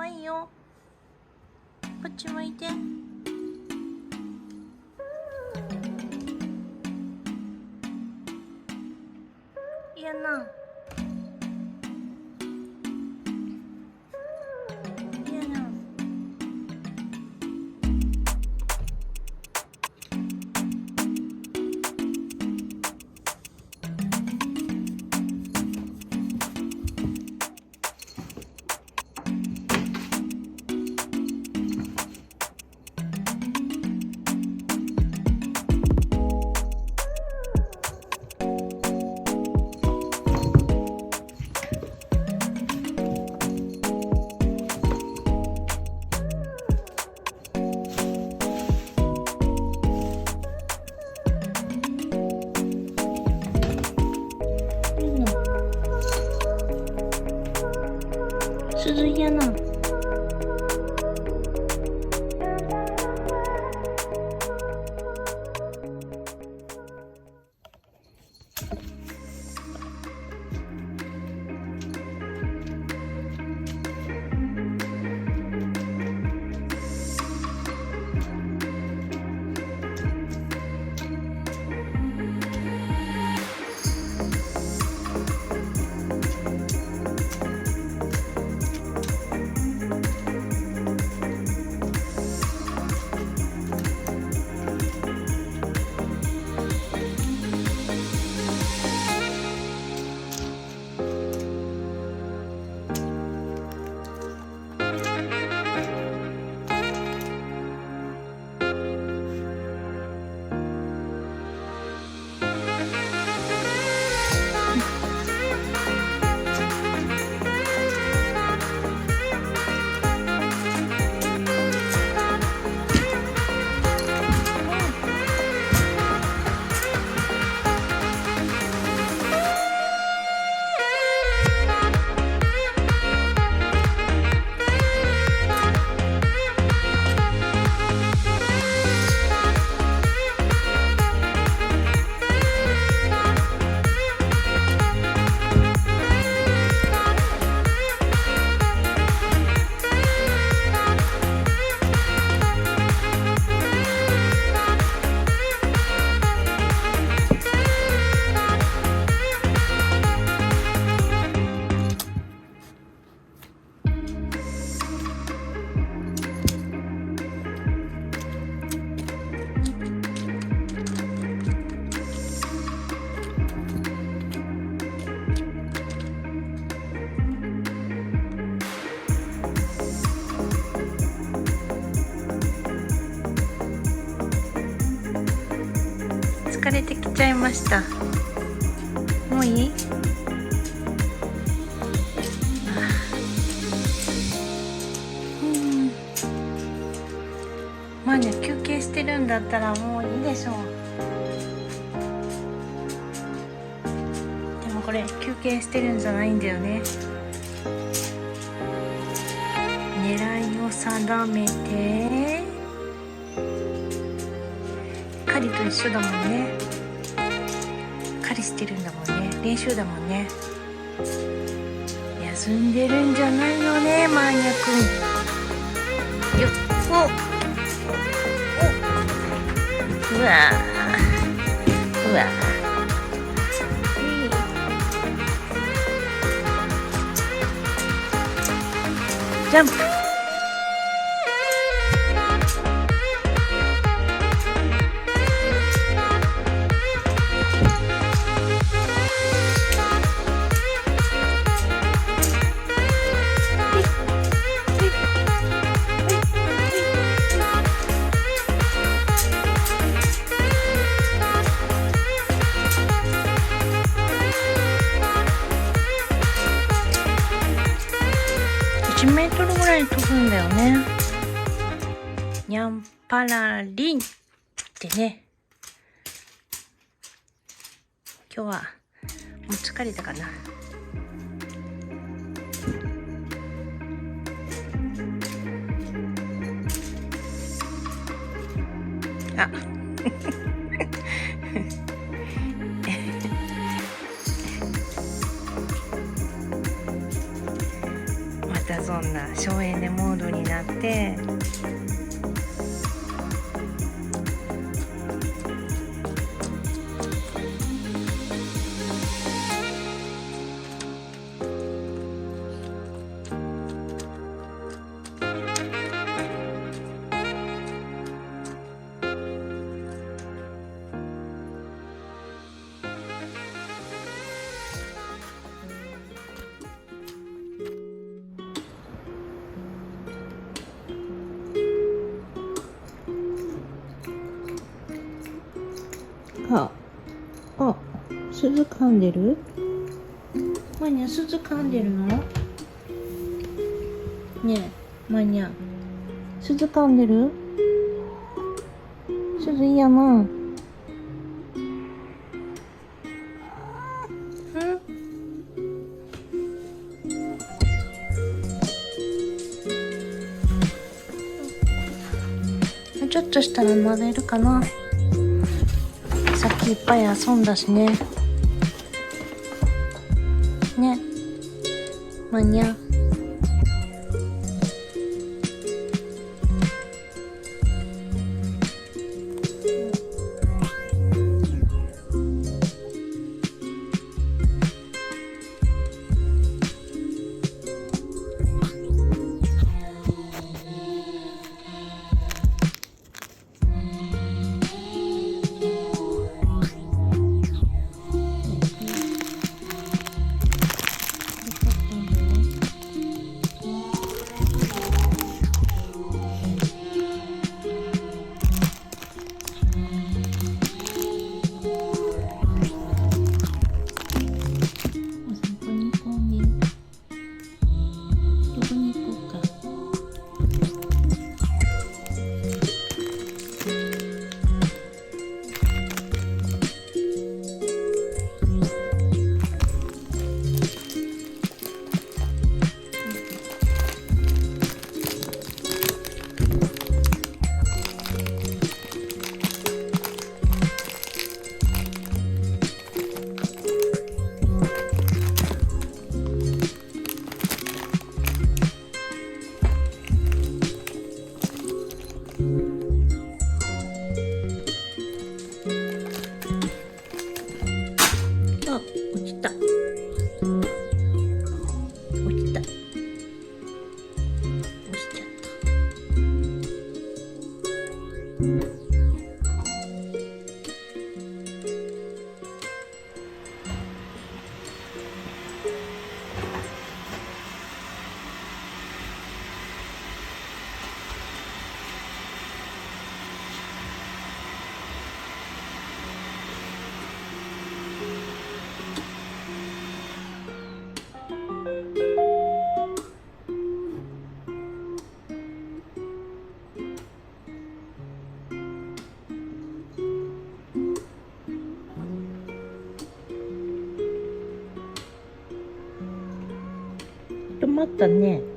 わいいよ。こっち向いて。いやな。いやな。鈴やな。疲れてきちゃいました。もういい？まあね、休憩してるんだったらもういいでしょう。でもこれ休憩してるんじゃないんだよね。狙いを定めて、狩りと一緒だもんね。狩りしてるんだもんね。練習だもんね。休んでるんじゃないよね、マーニャくん。よっ、お、うわー、うわー、ジャンプ。1メートルぐらい飛ぶんだよね。にゃんぱらりんってね。今日はもう疲れたかな。あたそんな省エネモードになって。鈴噛んでる？マニア、鈴噛んでるの？ねえ、マニア、鈴噛んでる？鈴嫌な。うん？ちょっとしたら撫でるかな。さっきいっぱい遊んだしね。ね、マニア。止まったね。